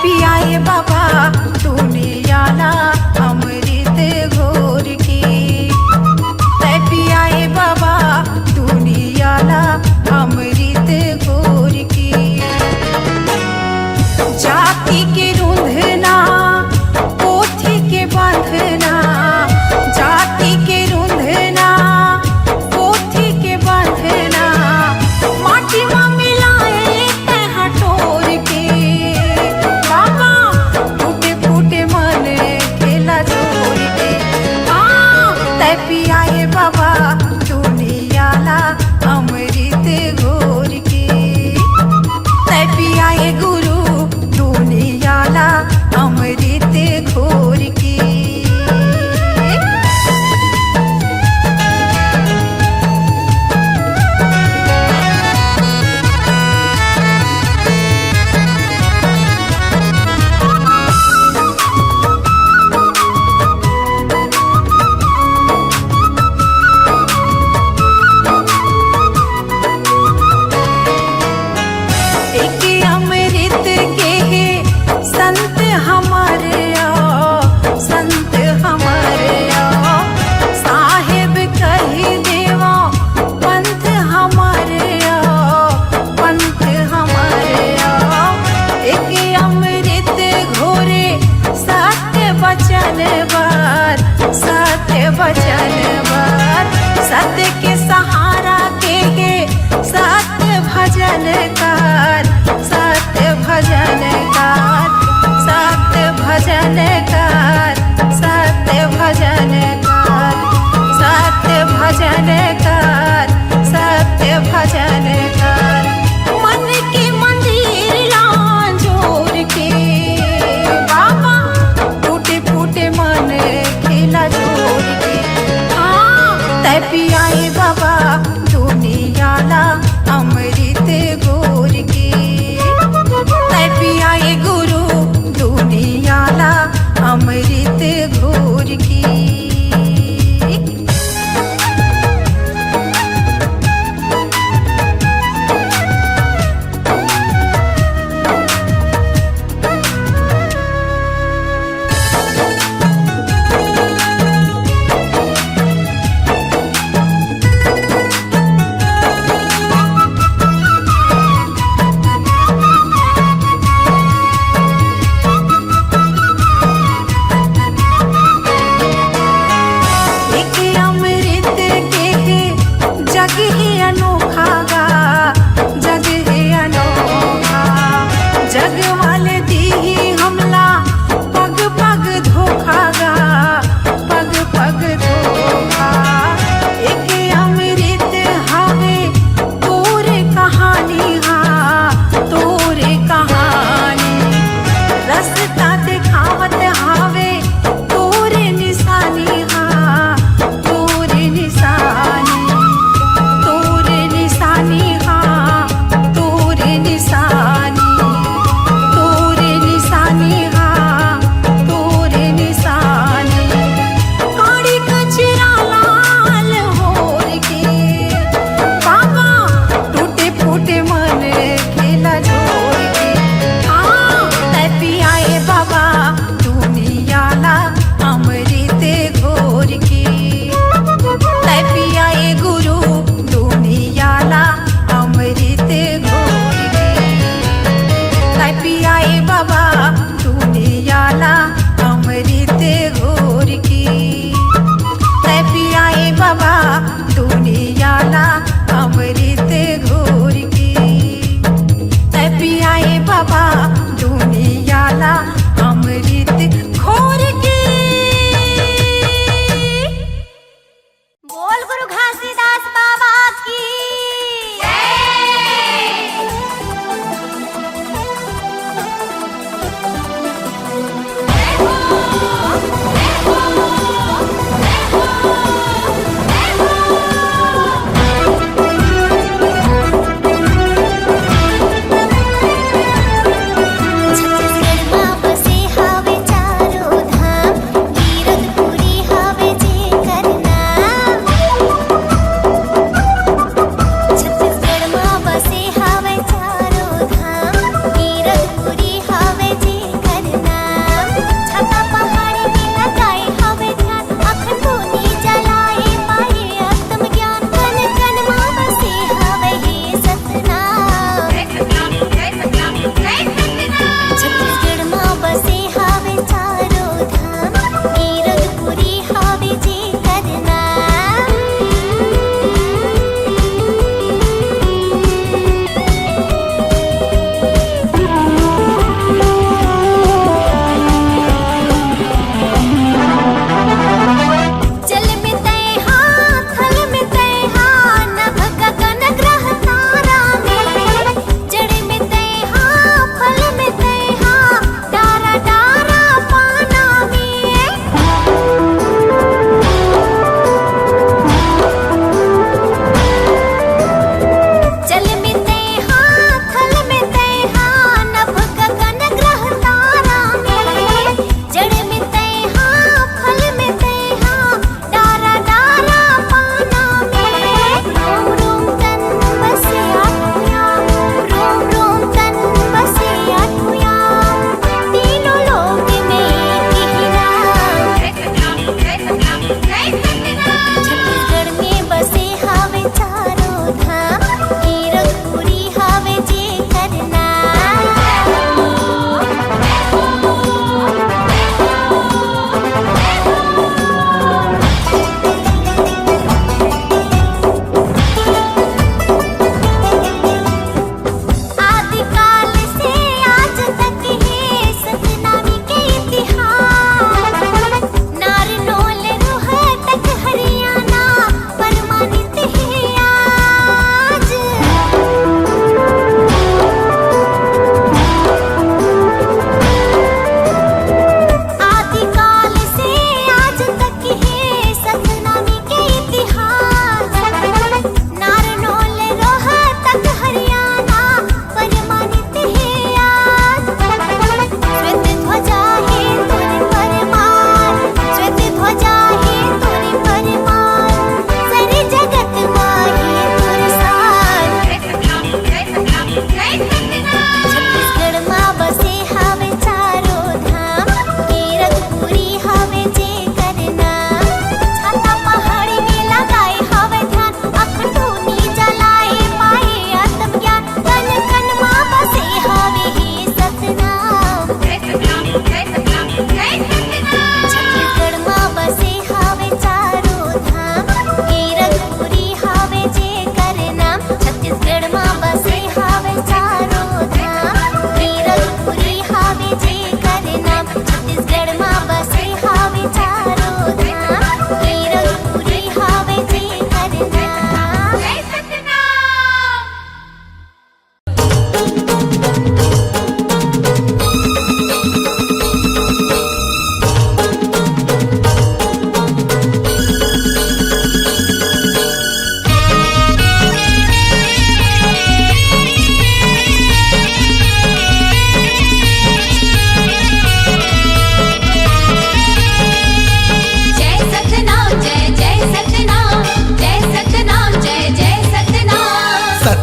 पियाए बाबा दुनियाला अमृत घोर के, तै पियाए बाबा दुनियाला अमृत घोर के। जाति के रूंधना पोथी के बांधना, जाति के रूंधना पोथी के बांधना, माटी में मिलाए तह टोर के। बाबा फूटे फूटे मन के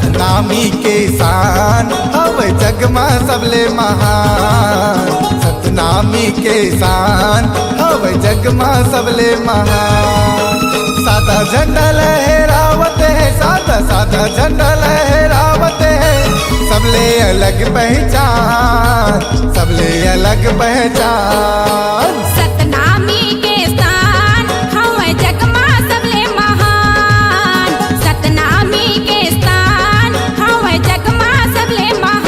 सतनामी के शान हवे जग में सबले महान। सतनामी के शान हवे जग में सबले महान। सादा झंडा लहरावत है, सादा सादा झंडा लहरावत है, सबले अलग पहचान, सबले अलग पहचान। सतनामी के स्थान हवे जग में सबले महान। सतनामी के स्थान हवे जग में सबले महान।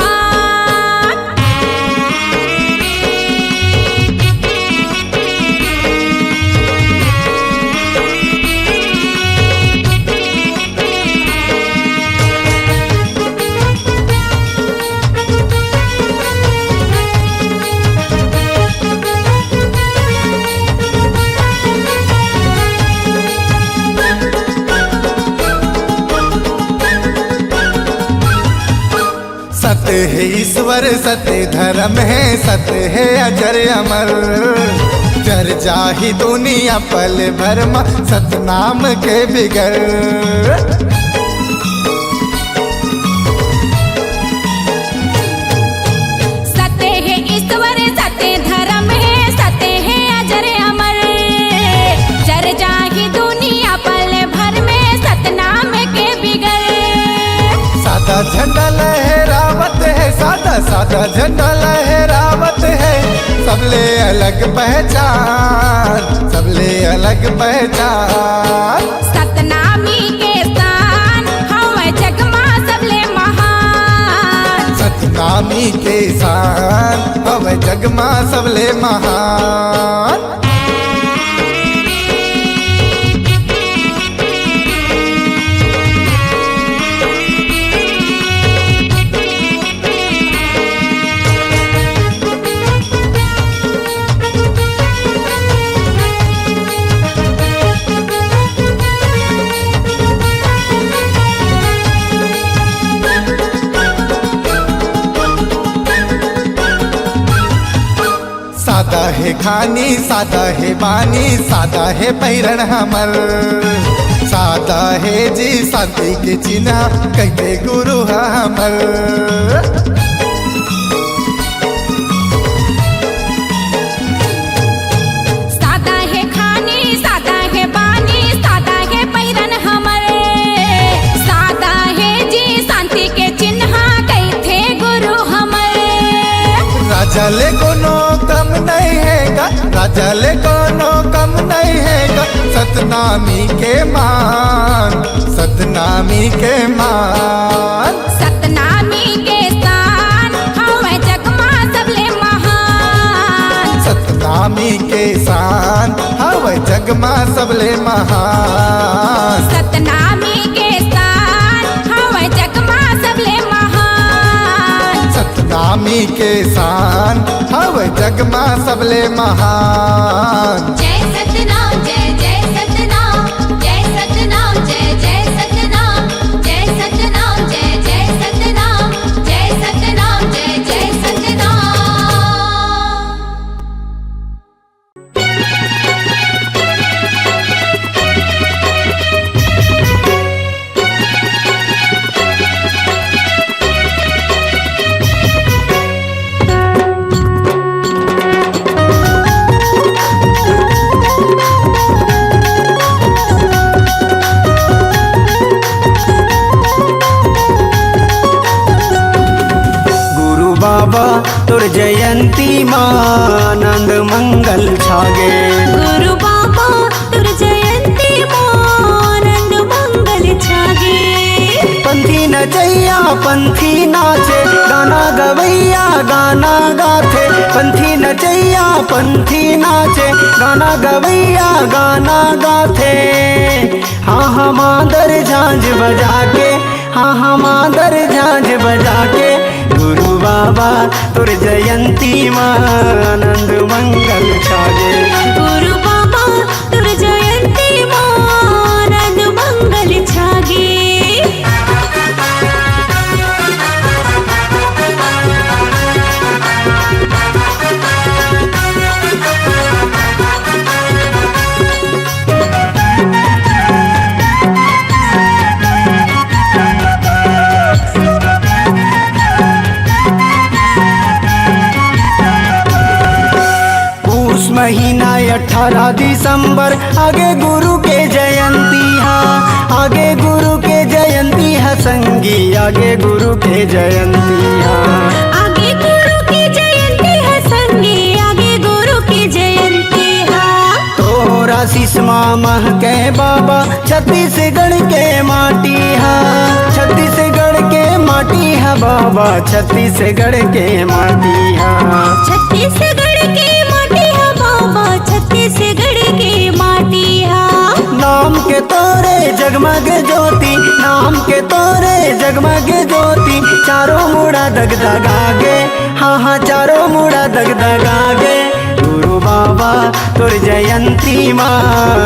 सत्य है ईश्वर, सत्य धर्म है, सत्य है अजर अमर। जर जाही दुनिया पल भर में सतनाम के बिगर। सत्य है ईश्वर, सत्य धर्म है, सत्य है अजर अमर। जर जाही दुनिया पल भर में सतनाम के बिगर। सादा झंडा लहरावत है, सादा सादा झंडा लहरावत है, सबले अलग पहचान, सबले अलग पहचान। सतनामी के स्थान हवे जग में सबले महान। सतनामी के शान हवे जग में सबले महान। सादा है खानी, सादा है बानी, सादा है पैरण हमर। सादा है जी शांति के चिन्ह कहते गुरु हमर। सादा है खानी, सादा है बानी, सादा है पैरन हमर। सादा है जी शांति के चिन्ह कहते गुरु हमर। राजा ले कोनो कम नहीं हैगा, राजा ले कोनो कम नहीं हैगा, सतनामी के मान, सतनामी के मान। सतनामी के स्थान हवे जग में सबले महान। सतनामी के शान हवे जग में सबले महान। सतनामी के स्थान हवे जग में सबले महान। सतनामी के शान हवे जग में सबले महान। जय सतनाम, जय जय सतनाम, जय सतनाम, जय जय सतनाम, जय सतनाम, जय जय सतनाम, जय सतनाम, जय जय सतनाम। तोर जयंती आनंद मंगल छागे। गुरु बाबा तुर जयंती आनंद मंगल छागे। पंथी नचैया पंथी नाचे, गाना गवैया गाना गाथे। पंथी नचैया पंथी नाचे, गाना गवैया गाना गाथे। हाँ हाँ मादर झांझ बजा के, हाँ हाँ मादर झांझ बजा के, गुरु बाबा तोर जयंती आनंद मंगल छागे। गुरु बाबा तुर जयंती आनंद मंगल छागे। 11 दिसंबर आगे गुरु के जयंती है, आगे गुरु के जयंती है संगी, आगे गुरु के जयंती है। आगे गुरु की जयंती है संगी, आगे गुरु की जयंती है। तोरा सिसमा महके बाबा छत्तीसगढ़ के माटी है, छत्तीसगढ़ के माटी है बाबा, छत्तीसगढ़ के माटी है। छत्तीसगढ़ की माटी है बाबा, छत्तीसगढ़ की माटी है। नाम के तोरे जगमग ज्योति, नाम के तोरे जगमग ज्योति, चारों मुड़ा दगदगागे, हाँ हाँ चारों मुड़ा दगदगागे। गुरु बाबा तोर जयंती माँ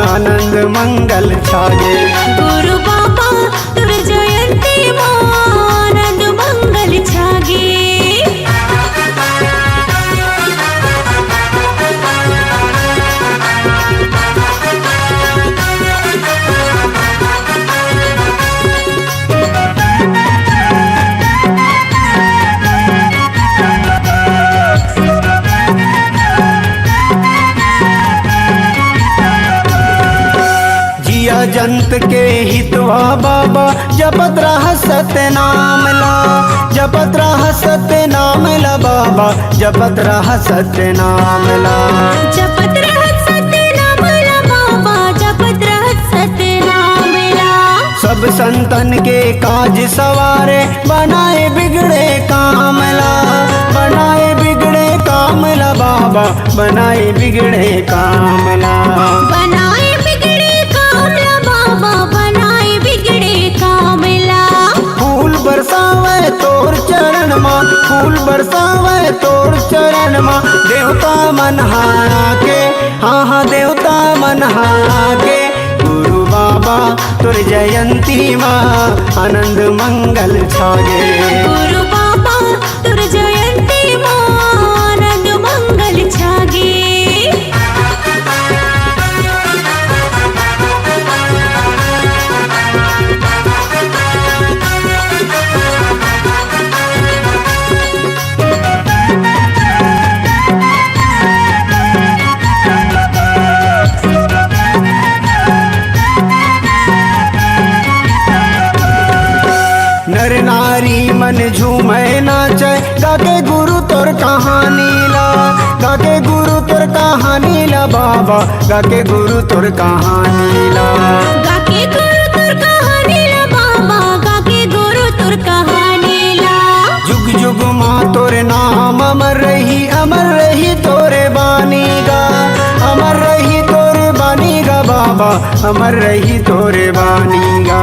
आनंद मंगल छागे, गुरु बाबा तुर जयंती माँ आनंद मंगल छागे। जंत के हितवा बाबा जपत रह सत्य नाम ला, जपत रह सत्य नाम ला बाबा, जपत रह सत्य नाम ला। जपत रह सत्य नाम ला बाबा, जपत रह सत्य नाम ला। सब संतन के काज सवारे, बनाए बिगड़े काम ला, बनाए बिगड़े काम ला बाबा, बनाए बिगड़े काम ला। बनाए बिगड़े काम ला बाबा, बनाए बिगड़े काम ला। फूल बरसावे तोर चरण माँ, फूल बरसावे तोर चरण माँ, देवता मन हारा के, हाँ हाँ देवता मन हारा के। गुरु बाबा तोर जयंती माँ आनंद मंगल छागे, गुरु बाबा तुर जयंती माँ आनंद मंगल छागे। नर नारी मन झूमे नाचे, गाके गुरु तोर कहानी ला, गाके गुरु तोर कहानी ला बाबा, गाके गुरु तोर कहानी ला। गाके गुरु तुर कहानी ला बाबा, गाके गुरु तुर कहानी ला। जुग जुग माँ तोरे नाम अमर रही तोरे बानी गा, अमर रही तोरे बानी गा बाबा, अमर रही तोरे बानी गा।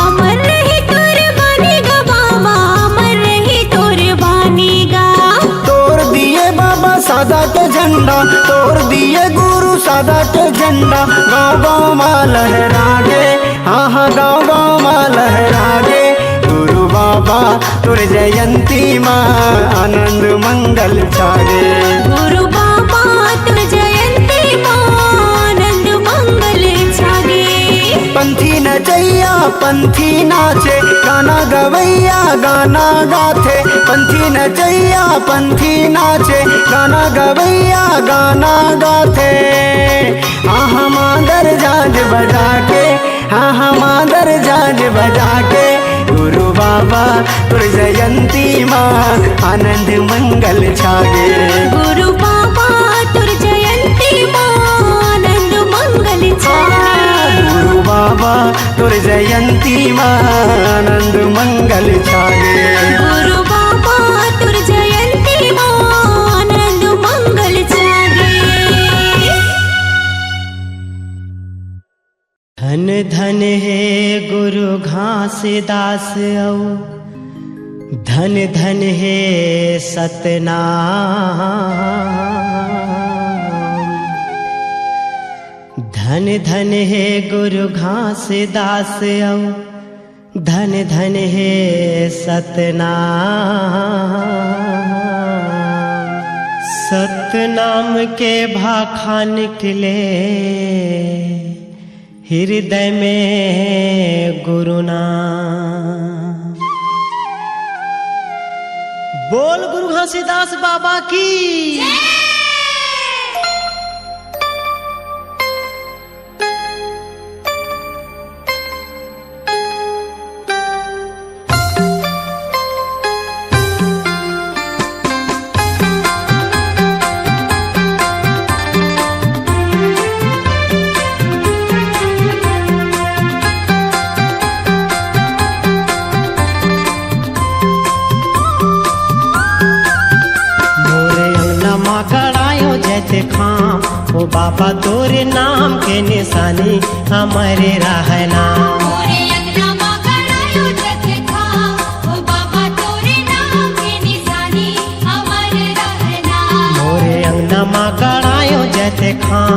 अमर रही तोर बानी गा बाबा, अमर रही तोर बानी गा। तोर दिए बाबा सादा के झंडा, तोर दिए गुरु सादा के झंडा, गाँव गाँव माँ लहरागे, हाँ हाँ गाँव गाँव माँ लहरागे। गुरु बाबा तोर जयंती माँ आनंद मंगल छागे, गुरु बाबा तुर जयंती माँ आनंद मंगल छागे। पंथी नचैया पंथी नाचे, गाना गवैया गाना गाथे, पंथी नचैया पंथी नाचे, गाना गवैया गाना गाथे। हाँ हाँ मादर झांझ बजा के, हाँ हाँ मादर झांझ बजा के। गुरु बाबा तुर जयंती माँ आनंद मंगल छागे, गुरु बाबा तुर जयंती माँ आनंद मंगल छागे। गुरु बाबा तुर जयंती माँ आनंद मंगल छागे, गुरु बाबा तुर जयंती माँ आनंद मंगल छागे। धन धन है गुरु घासीदास औ, धन धन है सतनाम, धन धन है गुरु घासीदास औ, धन धन है सतनाम। सतनाम के भाखा निकले हृदय में गुरु नाम। बोल गुरु घासीदास बाबा की। हमारे रहना। मोरे अंगना मा गड़ायो जग था, ओ बाबा तोरे नाम के निशानी अमर रहना। मोरे अंगना माँ गड़ायो जैते खां,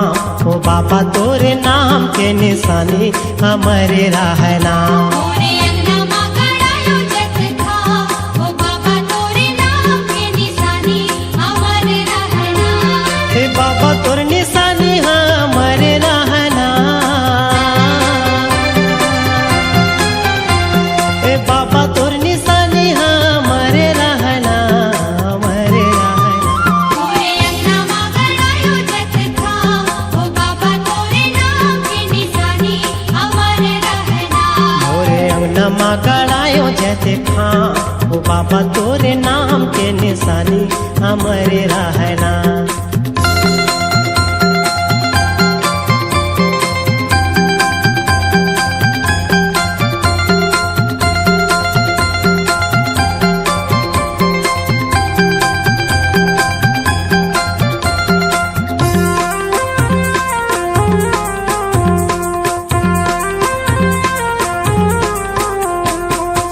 ओ बाबा तोरे नाम के निशानी हमारे रहना। मोरे अंगना मा गड़ायो जग था, ओ बाबा तोरे नाम के निशानी अमर रहना। हे बाबा तोर निशानी हमारे रहना। हे बाबा तोर निशानी हमारे रहना, हमारे रहना। मोरे अंगना मा गड़ायो जग था, ओ बाबा तोरे नाम के निशानी अमर रहना। मोरे अंगना माँ गड़ायो जैते खां, ओ बाबा तोरे नाम के निशानी हमारे रहना।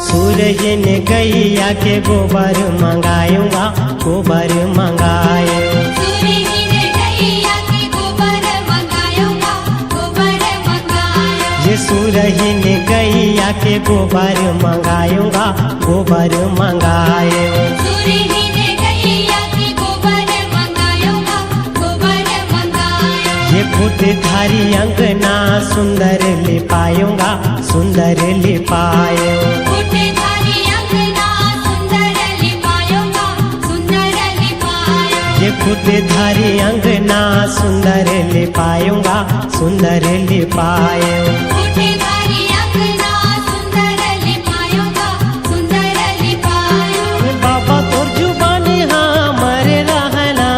सूरज ने गैया के गोबर मंगायूंगा, गोबर मंगाए। सूरज ने गैया के गोबर मंगायूंगा, गोबर मंगाया। ये सूरज ने गैया के गोबर मंगायूंगा, गोबर मंगाए। सूरज ने गैया के गोबर मंगायूंगा, गोबर मंगाया। ये फूटधारी अंगना सुंदर लिपायूंगा, सुंदर लिपाए। फूटधारी अंगना सुंदर लिपायूंगा, सुंदर लिपाया। ये फूटधारी अंगना सुंदर लिपायूंगा, सुंदर लिपाए। फूटधारी अंगना सुंदर लिपायूंगा, सुंदर लिपाया। बाबा तोर जुबानी हमारे रहना।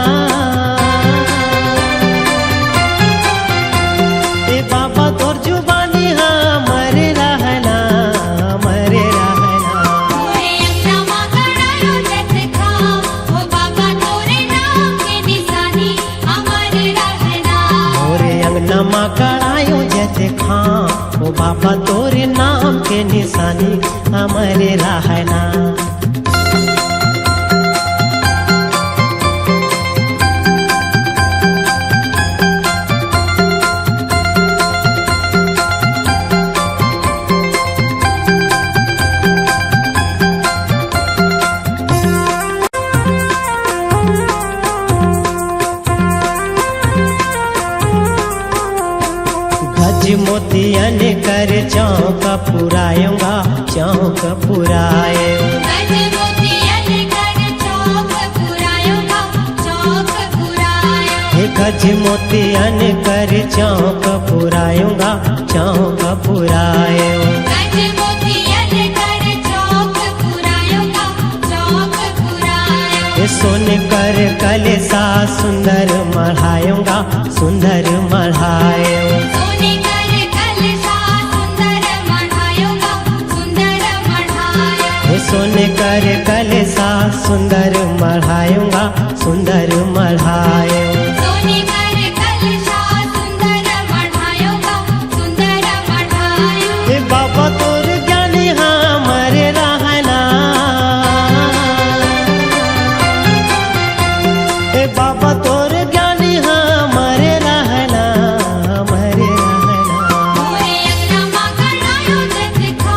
ए बाबा तोर जुबानी हमारे रहना, हमारे रहना। मोरे अंगना मा गड़ायो जग था, ओ बाबा तोरे नाम के निशानी अमर रहना। मोरे अंगना माँ गड़ायो जैते खां, ओ बाबा तोरे नाम के निशानी हमारे रहना। गज मोतियन कर चौक पुरायूंगा, चौक पुराए। गज मोतियन कर चौक पुरायूंगा, चौक पुराया। हे गज मोतियन कर चौक पुरायूंगा, चौक पुराए। गज मोतियन कर चौक पुरायूंगा, चौक पुराया। हे सोन कर कलसा सुंदर मढ़ायूंगा, सुंदर मढ़ाए। सोने कर कलशा सुंदर मढ़ायूंगा, सुंदर मढ़ाया। हे सोन कर कलसा सुंदर मढ़ायूंगा, सुंदर मढ़ाए। सोने कर कलशा सुंदर मढ़ायूंगा, सुंदर मढ़ाया। हे बाबा तोर ज्ञानी हमारे रहना। हे बाबा तोर ज्ञानी हमारे रहना, हमारे रहना। मोरे अंगना मा गड़ायो जग था,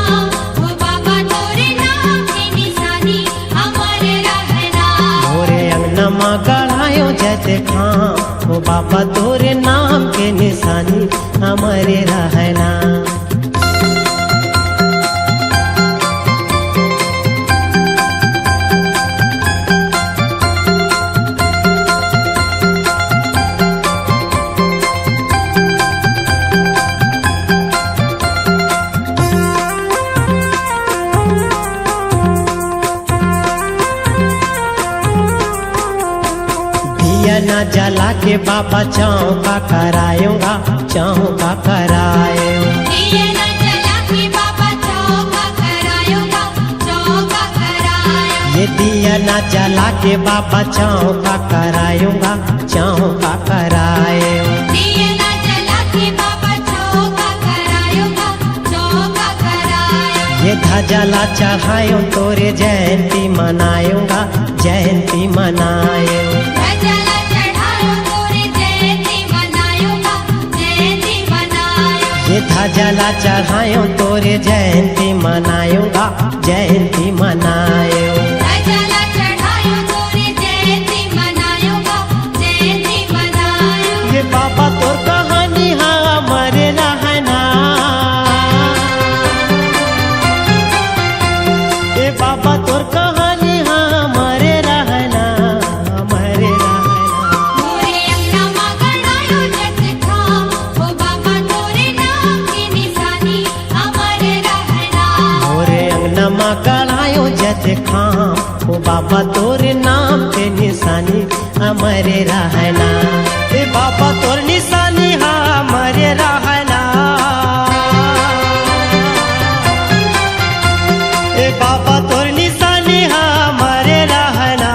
ओ बाबा तोरे नाम के निशानी अमर रहना। मोरे अंगना माँ गड़ायो जैते खां, ओ बाबा तोरे नाम के निशानी हमारे रहना। दिया ना जला के बाबा चौका करायूंगा, चौका कराए। दिया न जला के बाबा चौका करायूंगा, चौका कराया। ये दिया ना जला के बाबा चौका करायूंगा, चौका कराए। दिया न जला के बाबा चौका ये ध्वजाला चढ़ायो तोरे जयंती मनायूंगा, जयंती मनायो। ध्वजाला चढ़ायो तोरे जयंती मनायूंगा, जयंती मनायो। ये ध्वजाला चढ़ायो तोरे जयंती मनायूंगा, जयंती मनायो। ध्वजाला चढ़ायो तोरे जयंती मनायूंगा, जयंती मनायो। ये बाबा तोर कहानी हाँ मरे रहना, ये बाबा तोर कहानी हाँ मरे रहना, मरे रहना। मोरे अंगना मा गड़ायो जग थाम, ओ बाबा तोरे नाम की निशानी अमर रहना। मोरे अंगना मा गड़ायो जग खाम, ओ बाबा तोरे नाम के निशानी अमरे रहना। ए बाबा तोर निशानी हाँ मरे रहना, ए बाबा तोर निशानी हाँ मरे रहना,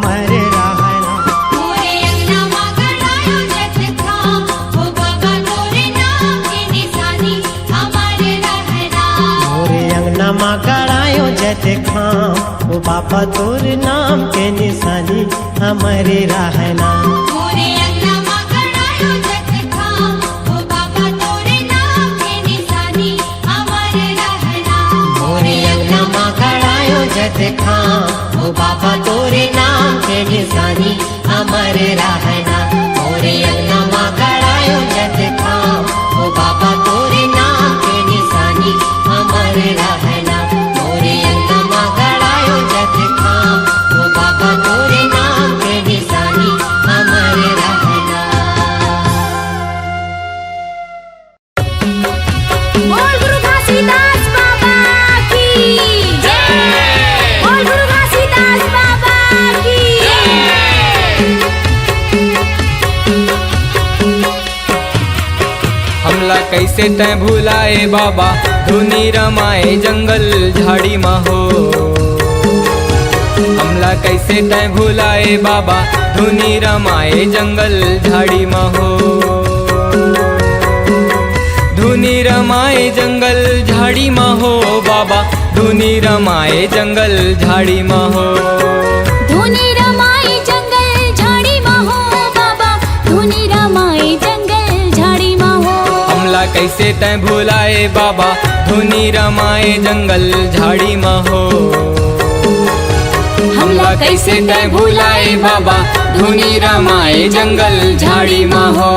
मरे रहना। मोरे अंगना मा गड़ायो जग थाम, ओ बाबा तोरे नाम की निशानी अमर रहना। मोरे अंगना मा गड़ायो जग खाम, ओ बाबा तोर नाम के निशानी हमारे रहना। मोरे अंगना मा गड़ायो जग थाम, ओ बाबा तोरे नाम की निशानी अमर रहना। मोरे अंगना मा गड़ायो जग खाम, ओ बाबा तोरे नाम के निशानी हमारे रहना। मोरे अंगना मा गड़ायो जग खाम, ओ बाबा तोरे नाम के निशानी हमारे रहना। मोरे अंगना मा गड़ायो जग खाम, ओ बाबा तोरे नाम के निशानी हमारे रहना। बोल गुरु घासीदास बाबा की जय, बोल गुरु घासीदास बाबा की हमला कैसे तय भुलाए बाबा, धुनी रमाए जंगल झाड़ी महो। हमला कैसे तय भुलाए बाबा, धुनी रमाए जंगल झाड़ी महो। धुनी रमाए जंगल झाड़ी महो बाबा, धुनी रमाए जंगल झाड़ी महो। धुनी रमाए जंगल झाड़ी महो बाबा, धुनी रमाए जंगल झाड़ी महो। हमला कैसे तय भुलाए बाबा, धुनी रमाए जंगल झाड़ी महो। हमला कैसे तय भुलाए बाबा, धुनी रमाए जंगल झाड़ी महो।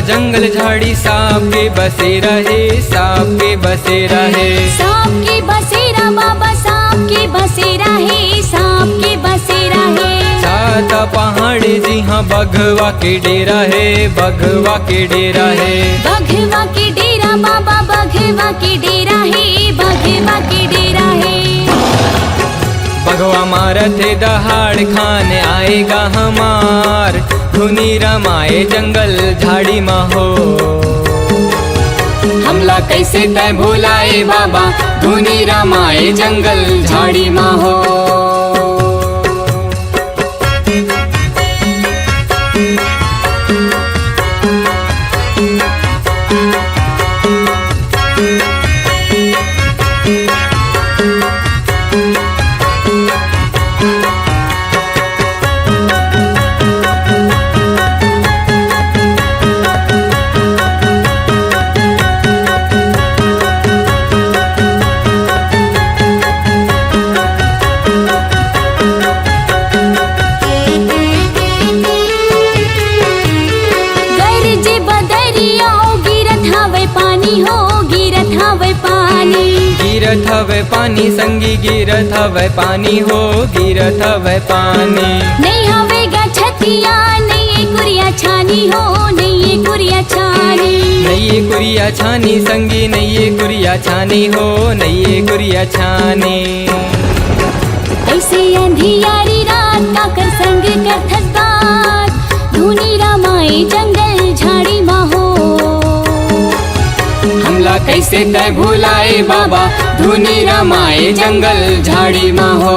जंगल झाड़ी सांप के बसे रहे, सांप के बसे रहे। सांप के बसेरा बाबा, सांप के बसेरा है, सांप के बसेरा है। सात पहाड़ जी हाँ बघवा के डेरा है, बघवा के डेरा है। बघवा के डेरा बाबा, बघवा के डेरा है, बघवा के डेरा है। बघवा मारते दहाड़ खाने आएगा हमार, धुनी रमाए जंगल झाड़ी महो। हमला कैसे तय भुलाए बाबा, धुनी रमाए जंगल झाड़ी महो। गिरत हवे पानी संगी, गिरत हवे पानी हो, गिरत हवे पानी। नहीं हवे गा छतिया, नहीं कुरिया छानी हो नैये कुरिया छानी। नैये कुरिया छानी संगी नैये कुरिया छानी हो नैये कुरिया छानी। ऐसे अंधियारी रात काकर संग करथस बात धुनी रमाए जंगल झाड़ी माहो। हमला कैसे तय भुलाए बाबा धुनी रमाए जंगल झाड़ी माहो।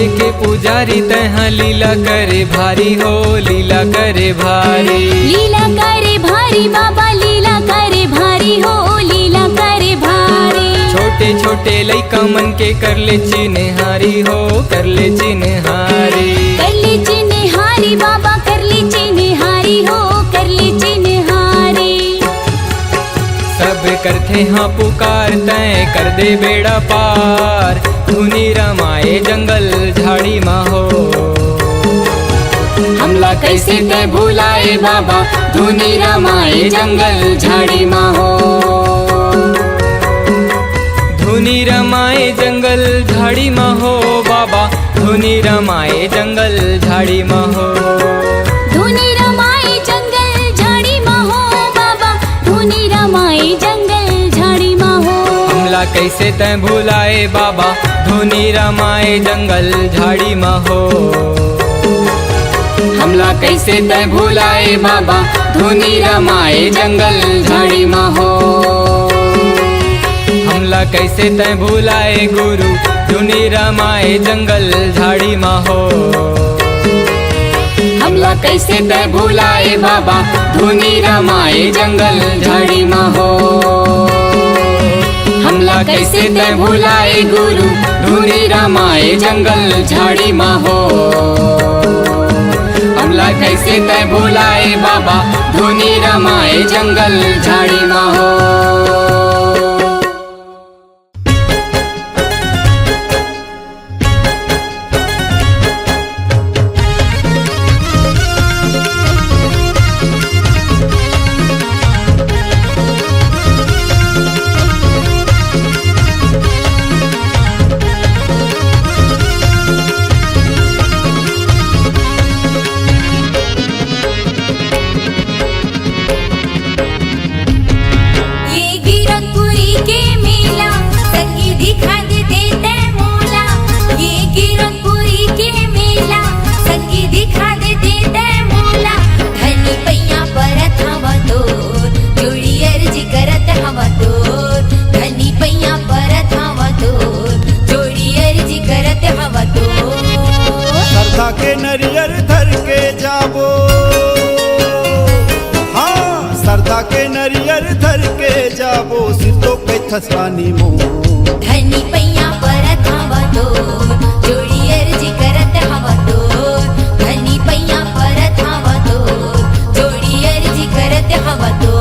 के पुजारी तहाँ लीला करे भारी हो लीला करे भारी। लीला करे भारी बाबा लीला करे भारी हो लीला करे भारी। छोटे छोटे लइका मन के कर ले चिन्हारी हो कर ले चिन्हारी। कर ले चिन्हारी बाबा कर ले चिन्हारी हो कर ले चिन्हारी। सब करते हाँ पुकार तय कर दे बेड़ा पार धुनी रमाए जंगल झाड़ी माहो। हमला कैसे तय भुलाए बाबा धुनी रमाए जंगल झाड़ी माहो। धुनी रमाए जंगल झाड़ी माहो बाबा धुनी रमाए जंगल झाड़ी माहो। धुनी रमाए जंगल झाड़ी माहो बाबा धुनी रमाए जंगल झाड़ी माहो। हमला कैसे तय भुलाए बाबा धुनी रमाए जंगल झाड़ी माहो। हमला कैसे तय भुलाए बाबा धुनी रमाए जंगल झाड़ी माहो। हमला कैसे तय भुलाए गुरु धुनी रमाए जंगल झाड़ी माहो। हमला कैसे तय भुलाए बाबा धुनी रमाए जंगल झाड़ी माहो। हमला कैसे तय भुलाए गुरु धुनी रमाए जंगल झाड़ी माहो। हमला कैसे तय भुलाए बाबा धुनी रमाए जंगल झाड़ी माहो। के नरियर धर के जाबो, हाँ सरदा के नरियर धर के जाबो, सितो पे थसरानी मो धनी पैया परत हवा तो जोड़ी अर्जी करत हवा तो धनी पैया परत हवा तो जोड़ी अर्जी करत हवा तो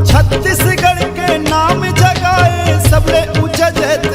छत्तीसगढ़ के नाम जगाए सबले ऊंचा जैत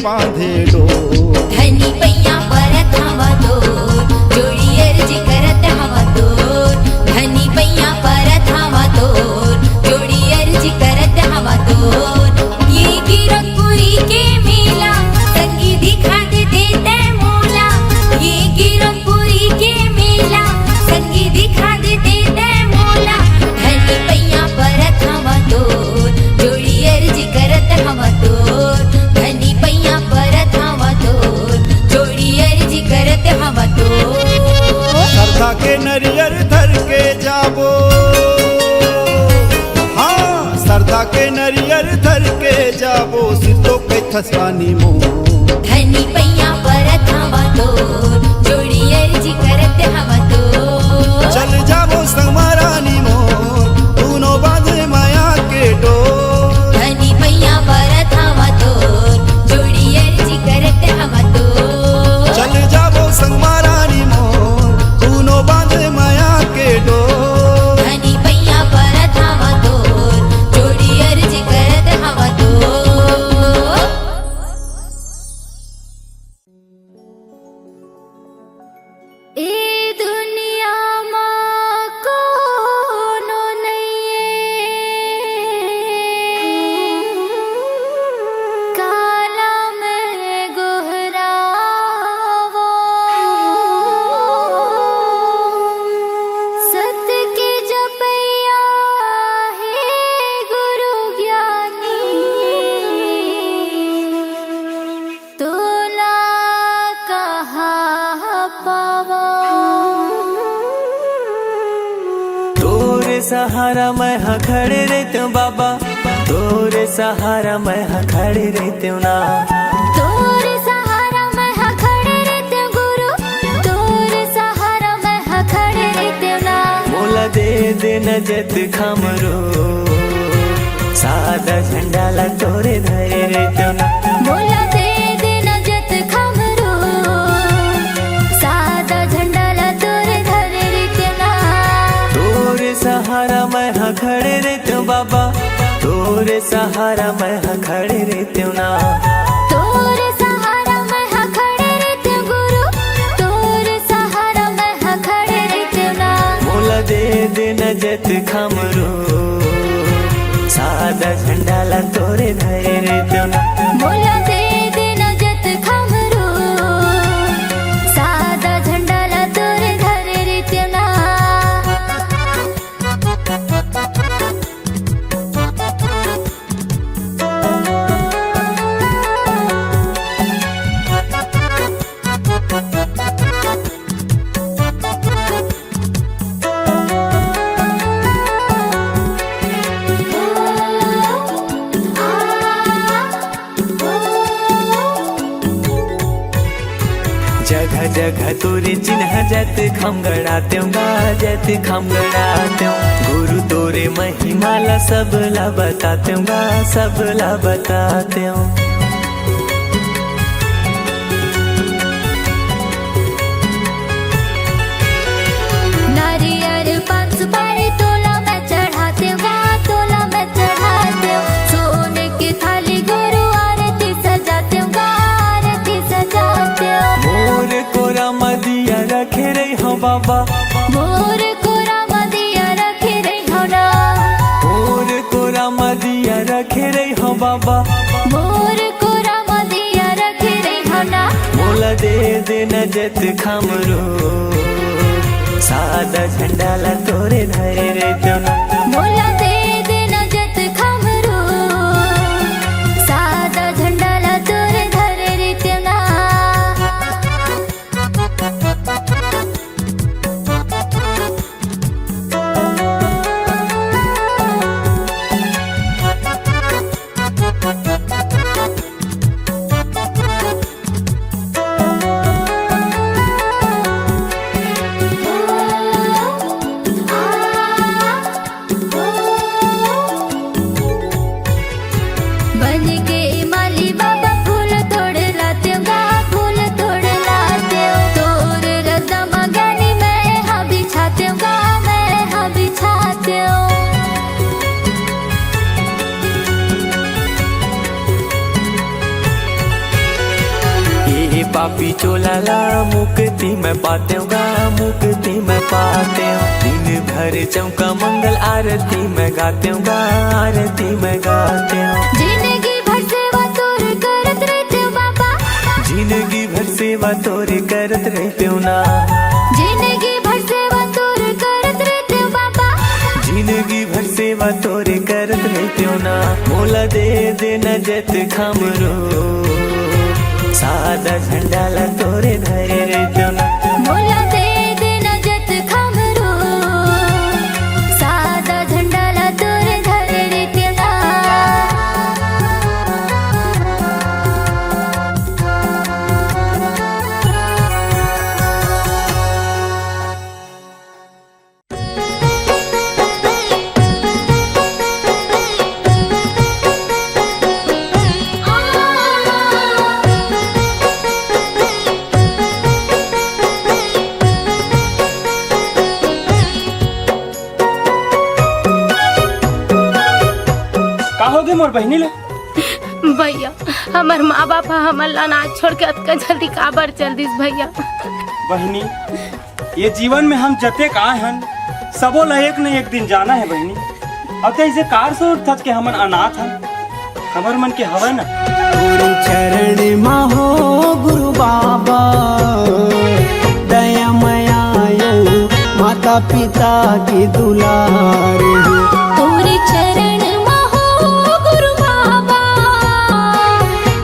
बांधे डोर। धनी पैया परत हवा तोर, जोड़ी अर्जी करत हवा तोर। धनी पैया परत हवा तोर, जोड़ी अर्जी करत हवा तोर। ये गिरखपुरी के मेला संगी दिखा दे देते मोला। ये गिरखपुरी के मेला संगी दिखा दे देते मोला। धनी पैया परत हवा तोर, जोड़ी अर्जी करत हवा तोर। धनी पैया परत हवा तोर, जोड़ी अर्जी करत हवा तोर। श्रद्धा के नरियर धर के जाबो, हाँ श्रद्धा के नरियर धर के जाबो, सिद्धो पे थसानी मो। धनी पैया परत हवा तोर, जोड़ी अर्जी करत हवा तोर। चल जाबो संगमारानी मो, तूनो बांधे माया के डोर। धनी पैया परत हवा तोर, जोड़ी अर्जी करत हवा तोर। चल जाबो संगमारानी मो, तूनो बांधे माया के डोर। धनी पैया परत हवा तोर, जोड़ी अर्जी करत हवा तोर। ए दुनिया मां कोनो नहीं, काला में गोहरावो। सत्य के जपैया हे गुरु ज्ञानी, तोला कहाँ पावो। तोरे सहारा मैं हाँ खड़े रहते हूँ बाबा, तोरे सहारा मैं हाँ खड़े रहते हूँ ना। तोरे सहारा मैं हाँ खड़े रहते हूँ गुरु, तोरे सहारा मैं हाँ खड़े रहते हूँ ना। मोला दे दे नजत खमरो, सादा झंडा ला तोरे धरे रहते हूँ ना। मोला दे दे नजत खमरो, सादा झंडा ला तोरे धरे रहते हूँ ना। तोरे सहारा मैं हाँ खड़े रहते हूँ बाबा, तोरे सहारा मैं हाँ खड़े रहते हूँ ना। तोरे सहारा मैं हाँ खड़े रहते हूँ गुरु, तोरे सहारा मैं हाँ खड़े रहते हूँ ना। मोला दे दे नजत खमरो, सादा झंडा ला तोरे धरे रहते हूँ ना। मोला दे दे नजत खमरो, सादा झंडा ला तोरे धरे रहते हूँ ना। जगह जगह तोरे चिन्ह जत खम गड़ाते हूँ गा, जत खम गड़ाते हूँ। गुरु तोरे महिमा ला सब ला बताते हूँ गा, सब ला बताते हूँ। नारियल पान सुपारी तोला मैं चढ़ाते हूँ गा, तोला मैं चढ़ाते हूँ। सोने की थाली गुरु आरती सजाते हूँ गा, आरती सजाते हूँ। मोर कोरा मदिया रखे रही हो बाबा, मोर कोरा मदिया रखे रही हो ना। मोर कोरा मदिया रखे रही हो बाबा, मोर कोरा मदिया रखे रही हो ना। मोला दे दे नजत खमरो, सादा झंडा ला तोरे धरे रहते हूँ ना। मोला दे दे नजत खमरो, सादा झंडा ला तोरे धरे रहते हूँ ना। Oh लाला मुक्ति मैं पाते गा, मुक्ति मैं पाते हूँ। दिन भर चौका मंगल आरती मैं गाते गा, आरती मैं गाते हूँ। जिंदगी भर सेवा तोर करत रहते बाबा, जिंदगी भर सेवा तोरे करत रहते हो ना, जिंदगी भर सेवा तोर करत रहते बाबा, जिंदगी भर सेवा तोरे करत रहते हो ना। मोला दे देना जत खमरो, सादा झंडा ला तोरे धरे रहते हो ना। मोला दे देना जत खमरो, सादा झंडा ला तोरे धरे रहते ना। होगे मोर बहनी ले भैया हमार माँ बाप हमर ला अनाज छोड़ के अतका जल्दी काबर चल दिस भैया। बहनी ये जीवन में हम जते का हन सबो ला एक न एक दिन जाना है बहनी। अब कैसे कार से उठ के हमन अनाथ हन, हमर मन के हवा ना। गुरु चरण महो गुरु बाबा दया मयायो माता पिता की दुलार तोरे चरण महो गुरु बाबा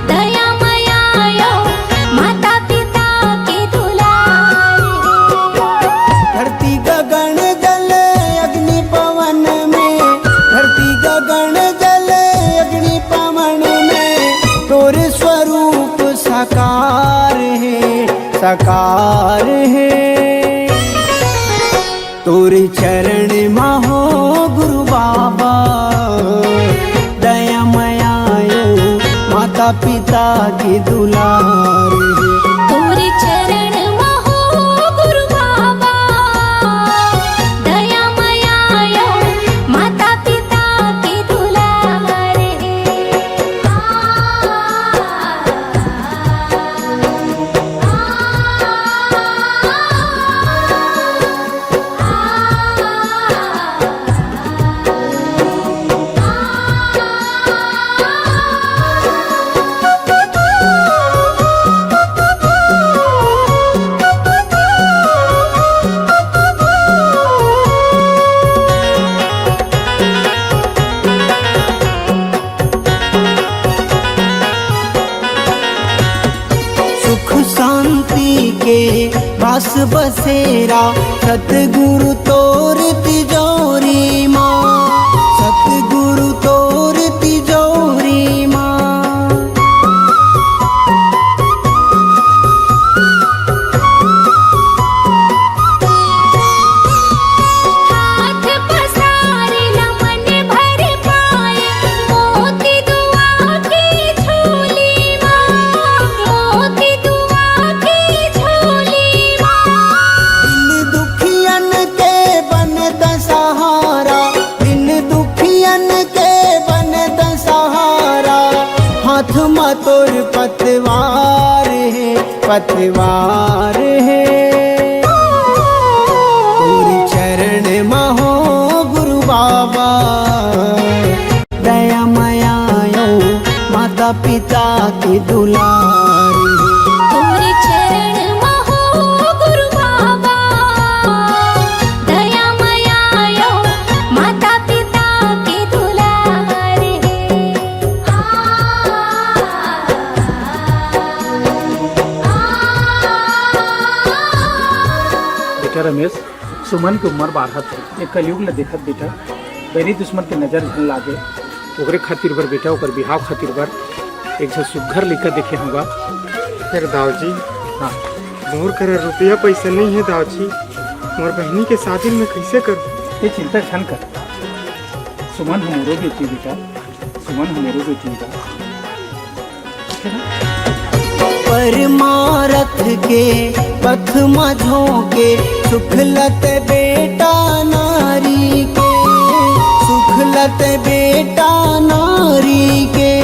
दया मयायो माता पिता के दुलार। धरती गगन जल अग्नि पवन में, धरती गगन जल अग्नि पवन में तोरे स्वरूप साकार है, साकार है। तोरे चरण महो गुरु बाबा दया मयायो माता पिता की दुलार तोरे चरण महो गुरु बाबा दया मयायो माता पिता के दुलार। सुख शांति के वास बसेरा सतगुरु तोर तिजोरी माँ, सतगुरु तोर तिजोरी माँ। हाथ पसारे मन भर पाए मोती दुआ की झोली माँ, मोती दुआ की झोली माँ। दिन दुखियन के बन दसहारा, दिन दुखियन के बन दसहारा। हाथ में तोर पतवार है, पतवार है। तोर चरण महो गुरु बाबा दया मयायो माता पिता की दुलार तोरे चरण महो गुरु बाबा दया मयायो माता पिता के दुलार। बेटा रमेश, सुमन की उम्र 12 है। ये कलयुग ला देखत बेटा पहली दुश्मन के नजर न लागे, ओकरे खातिर बर बेटा ओकर बिहाव खातिर बर एक झ सुघर लिखा देखे होगा। फिर दाऊजी, हाँ मोर करे रुपया पैसा नहीं है दाऊजी, मोर बहनी के शादी में कैसे करूँ? ये चिंता छन कर, सुमन हमारो बेटी बेटा, सुमन हमारो बेटी बेटा। परमारथ के पथ में झोंके सुखलत बेटा नारी के, सुखलत बेटा नारी के।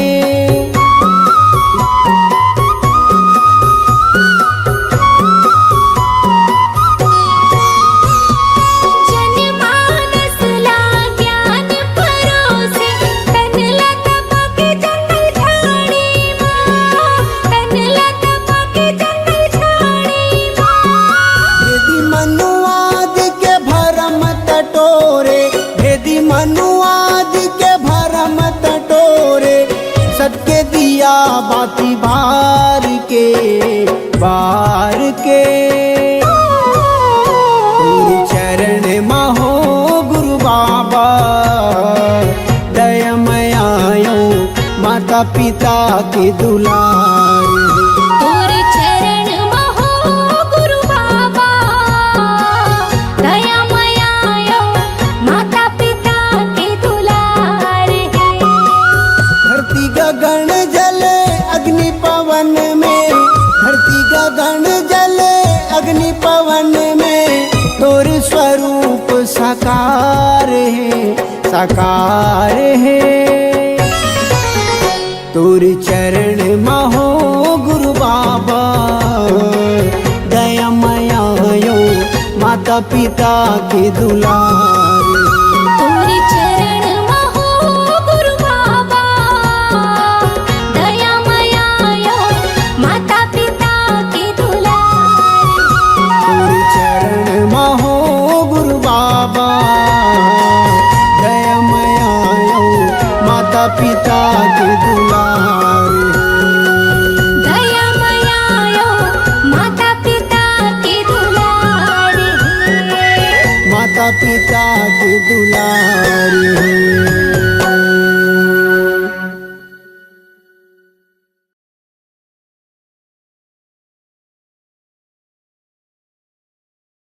बार के तोरे चरण महो गुरु बाबा दयामय आयो माता पिता के दुलार तोरे चरण महो गुरु बाबा दयामय आयो माता पिता के दुलार है। धरती गगन जल अग्नि पवन में धरती गगन जल अग्नि पवन में तोर स्वरूप साकार है तोर चरण महो गुरु बाबा दयामय आयो माता पिता के दुलार तोरे चरण महो गुरु बाबा दयामय आयो माता पिता के दुलार तोर चरण महो गुरु बाबा दयामय आयो माता पिता के